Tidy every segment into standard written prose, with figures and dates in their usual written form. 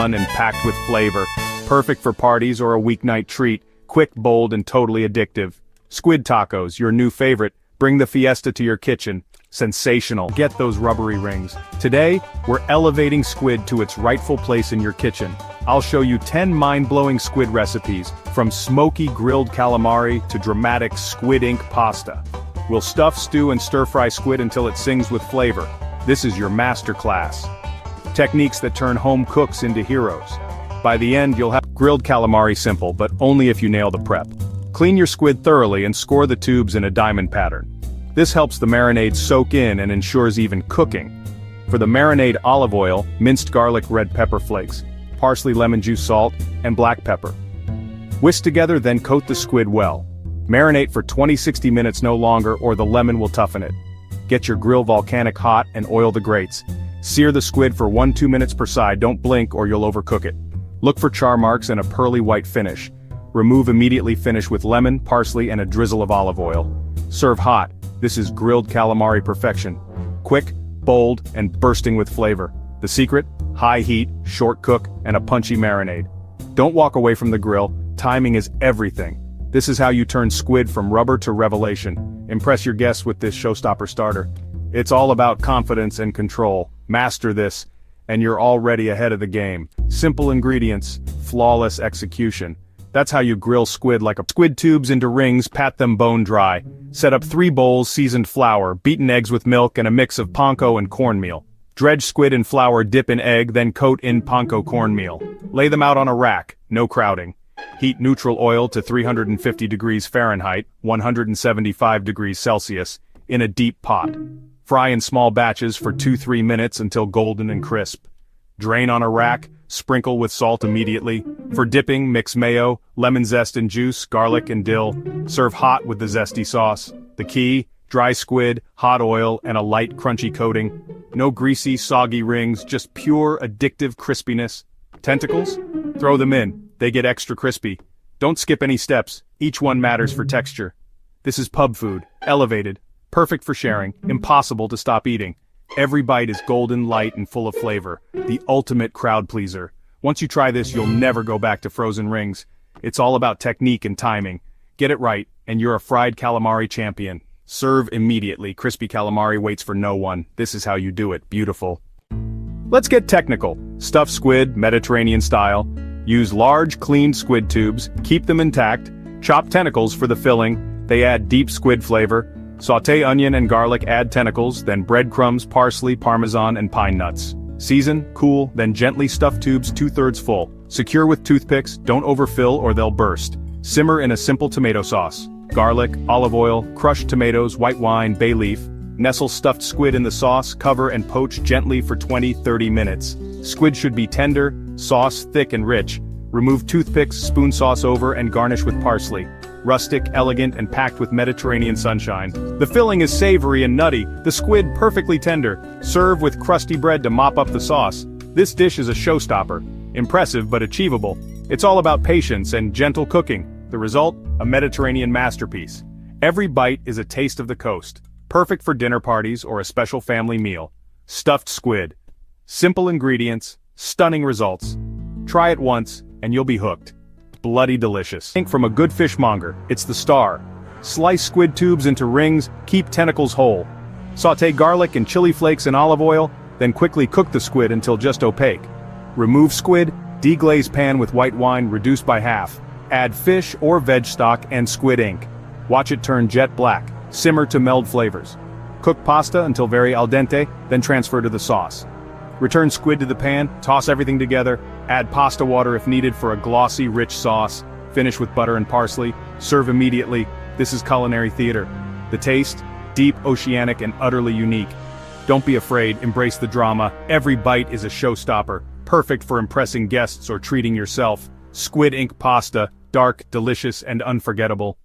fun and packed with flavor. Perfect for parties or a weeknight treat. Quick, bold, and totally addictive. Squid tacos, your new favorite. Bring the Fiesta to your kitchen. Sensational. Get those rubbery rings. Today, we're elevating squid to its rightful place in your kitchen. I'll show you 10 mind-blowing squid recipes, from smoky grilled calamari to dramatic squid ink pasta. We'll stuff, stew, and stir-fry squid until it sings with flavor. This is your masterclass. Techniques that turn home cooks into heroes. By the end, you'll have grilled calamari, simple, but only if you nail the prep. Clean your squid thoroughly and score the tubes in a diamond pattern. This helps the marinade soak in and ensures even cooking. For the marinade, olive oil, minced garlic, red pepper flakes, parsley, lemon juice, salt, and black pepper. Whisk together, then coat the squid well. Marinate for 20-60 minutes, no longer, or the lemon will toughen it. Get your grill volcanic hot and oil the grates. Sear the squid for 1-2 minutes per side, don't blink or you'll overcook it. Look for char marks and a pearly white finish. Remove immediately, finish with lemon, parsley, and a drizzle of olive oil. Serve hot. This is grilled calamari perfection. Quick, bold, and bursting with flavor. The secret? High heat, short cook, and a punchy marinade. Don't walk away from the grill, timing is everything. This is how you turn squid from rubber to revelation. Impress your guests with this showstopper starter. It's all about confidence and control. Master this, and you're already ahead of the game. Simple ingredients, flawless execution. That's how you grill squid like a squid tubes into rings, pat them bone dry. Set up 3 bowls, seasoned flour, beaten eggs with milk, and a mix of panko and cornmeal. Dredge squid in flour, dip in egg, then coat in panko cornmeal. Lay them out on a rack, no crowding. Heat neutral oil to 350 degrees Fahrenheit, 175 degrees Celsius, in a deep pot. Fry in small batches for 2-3 minutes until golden and crisp. Drain on a rack, sprinkle with salt immediately. For dipping, mix mayo, lemon zest and juice, garlic and dill. Serve hot with the zesty sauce. The key, dry squid, hot oil, and a light crunchy coating. No greasy, soggy rings, just pure addictive crispiness. Tentacles? Throw them in, they get extra crispy. Don't skip any steps, each one matters for texture. This is pub food, elevated, perfect for sharing, impossible to stop eating. Every bite is golden, light, and full of flavor. The ultimate crowd pleaser. Once you try this, you'll never go back to frozen rings. It's all about technique and timing. Get it right, and you're a fried calamari champion. Serve immediately. Crispy calamari waits for no one. This is how you do it. Beautiful. Let's get technical. Stuff squid, Mediterranean style. Use large, cleaned squid tubes. Keep them intact. Chop tentacles for the filling. They add deep squid flavor. Sauté onion and garlic, add tentacles, then breadcrumbs, parsley, parmesan, and pine nuts. Season, cool, then gently stuff tubes 2/3 full. Secure with toothpicks, don't overfill or they'll burst. Simmer in a simple tomato sauce. Garlic, olive oil, crushed tomatoes, white wine, bay leaf. Nestle stuffed squid in the sauce, cover and poach gently for 20-30 minutes. Squid should be tender, sauce thick and rich. Remove toothpicks, spoon sauce over, and garnish with parsley. Rustic, elegant, and packed with Mediterranean sunshine. The filling is savory and nutty, the squid perfectly tender. Serve with crusty bread to mop up the sauce. This dish is a showstopper. Impressive but achievable. It's all about patience and gentle cooking. The result? A Mediterranean masterpiece. Every bite is a taste of the coast. Perfect for dinner parties or a special family meal. Stuffed squid. Simple ingredients, stunning results. Try it once, and you'll be hooked. Bloody delicious. Think from a good fishmonger, it's the star. Slice squid tubes into rings, keep tentacles whole. Sauté garlic and chili flakes in olive oil, then quickly cook the squid until just opaque. Remove squid, deglaze pan with white wine reduced by half. Add fish or veg stock and squid ink. Watch it turn jet black. Simmer to meld flavors. Cook pasta until very al dente, then transfer to the sauce. Return squid to the pan, toss everything together, add pasta water if needed for a glossy, rich sauce. Finish with butter and parsley. Serve immediately. This is culinary theater. The taste? Deep, oceanic, and utterly unique. Don't be afraid, embrace the drama. Every bite is a showstopper. Perfect for impressing guests or treating yourself. Squid ink pasta, dark, delicious, and unforgettable.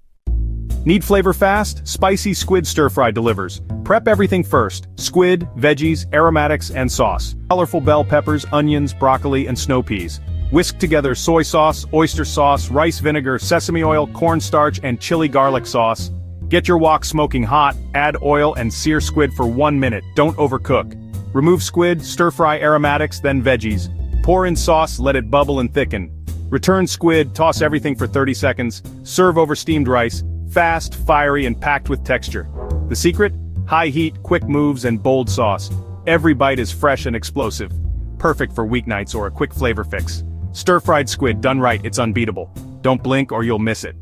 Need flavor fast? Spicy squid stir-fry delivers. Prep everything first. Squid, veggies, aromatics, and sauce. Colorful bell peppers, onions, broccoli, and snow peas. Whisk together soy sauce, oyster sauce, rice vinegar, sesame oil, cornstarch, and chili garlic sauce. Get your wok smoking hot, add oil and sear squid for 1 minute. Don't overcook. Remove squid, stir-fry aromatics, then veggies. Pour in sauce, let it bubble and thicken. Return squid, toss everything for 30 seconds, serve over steamed rice, fast, fiery, and packed with texture. The secret? High heat, quick moves, and bold sauce. Every bite is fresh and explosive. Perfect for weeknights or a quick flavor fix. Stir-fried squid done right, it's unbeatable. Don't blink or you'll miss it.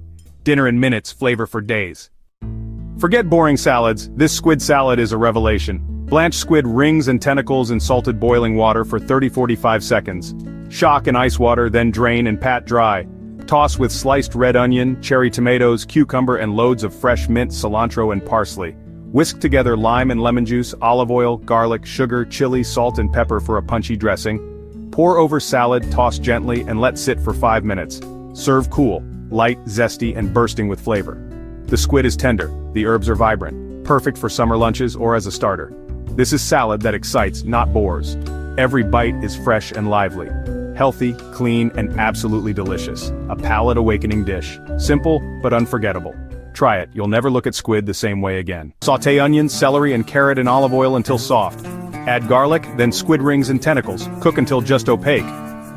Dinner in minutes, flavor for days. Forget boring salads, this squid salad is a revelation. Blanch squid rings and tentacles in salted boiling water for 30-45 seconds. Shock in ice water, then drain and pat dry. Toss with sliced red onion, cherry tomatoes, cucumber, and loads of fresh mint, cilantro, and parsley. Whisk together lime and lemon juice, olive oil, garlic, sugar, chili, salt, and pepper for a punchy dressing. Pour over salad, toss gently, and let sit for 5 minutes. Serve cool, light, zesty, and bursting with flavor. The squid is tender, the herbs are vibrant, perfect for summer lunches or as a starter. This is salad that excites, not bores. Every bite is fresh and lively. Healthy, clean, and absolutely delicious. A palate-awakening dish. Simple, but unforgettable. Try it, you'll never look at squid the same way again. Sauté onions, celery, and carrot in olive oil until soft. Add garlic, then squid rings and tentacles. Cook until just opaque.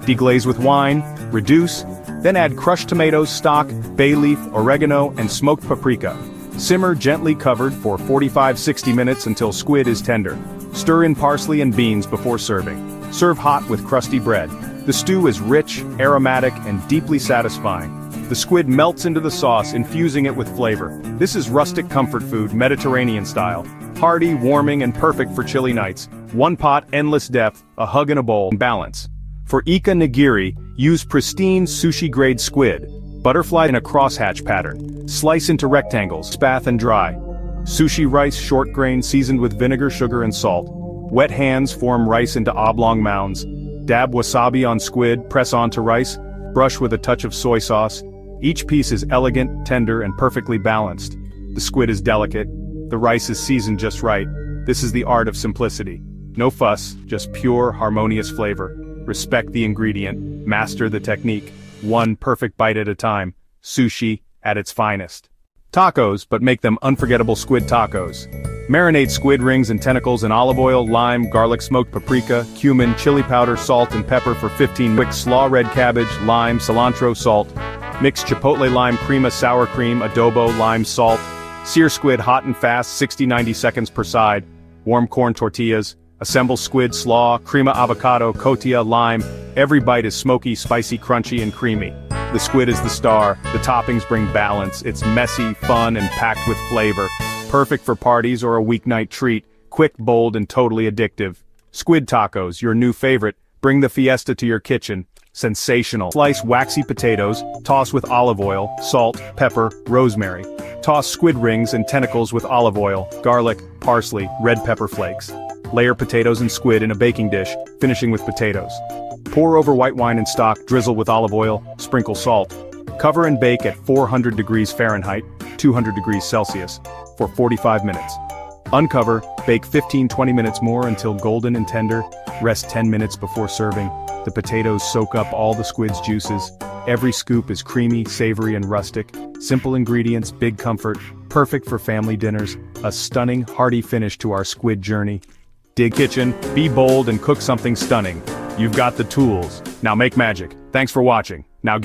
Deglaze with wine, reduce, then add crushed tomatoes, stock, bay leaf, oregano, and smoked paprika. Simmer gently covered for 45-60 minutes until squid is tender. Stir in parsley and beans before serving. Serve hot with crusty bread. The stew is rich, aromatic, and deeply satisfying. The squid melts into the sauce, infusing it with flavor. This is rustic comfort food, Mediterranean style. Hearty, warming, and perfect for chilly nights. One pot, endless depth, a hug in a bowl, balance. For Ika Nigiri, use pristine sushi-grade squid. Butterfly in a crosshatch pattern. Slice into rectangles, spath and dry. Sushi rice, short grain, seasoned with vinegar, sugar, and salt. Wet hands form rice into oblong mounds. Dab wasabi on squid, press onto rice. Brush with a touch of soy sauce. Each piece is elegant, tender, and perfectly balanced. The squid is delicate. The rice is seasoned just right. This is the art of simplicity. No fuss, just pure, harmonious flavor. Respect the ingredient, master the technique. One perfect bite at a time. Sushi at its finest. Tacos, but make them unforgettable squid tacos. Marinate squid rings and tentacles in olive oil, lime, garlic, smoked paprika, cumin, chili powder, salt, and pepper for 15 minutes. Slaw red cabbage, lime, cilantro, salt. Mix chipotle lime crema, sour cream, adobo, lime, salt. Sear squid hot and fast, 60-90 seconds per side. Warm corn tortillas. Assemble squid, slaw, crema avocado, cotija, lime. Every bite is smoky, spicy, crunchy, and creamy. The squid is the star. The toppings bring balance. It's messy, fun, and packed with flavor. Perfect for parties or a weeknight treat. Quick, bold, and totally addictive. Squid tacos, your new favorite. Bring the fiesta to your kitchen. Sensational. Slice waxy potatoes, toss with olive oil, salt, pepper, rosemary. Toss squid rings and tentacles with olive oil, garlic, parsley, red pepper flakes. Layer potatoes and squid in a baking dish, finishing with potatoes. Pour over white wine and stock, drizzle with olive oil, sprinkle salt. Cover and bake at 400 degrees Fahrenheit, 200 degrees Celsius, for 45 minutes. Uncover, bake 15-20 minutes more until golden and tender, rest 10 minutes before serving. The potatoes soak up all the squid's juices. Every scoop is creamy, savory, and rustic. Simple ingredients, big comfort, perfect for family dinners. A stunning, hearty finish to our squid journey. Dig kitchen, be bold and cook something stunning. You've got the tools. Now make magic. Thanks for watching. Now get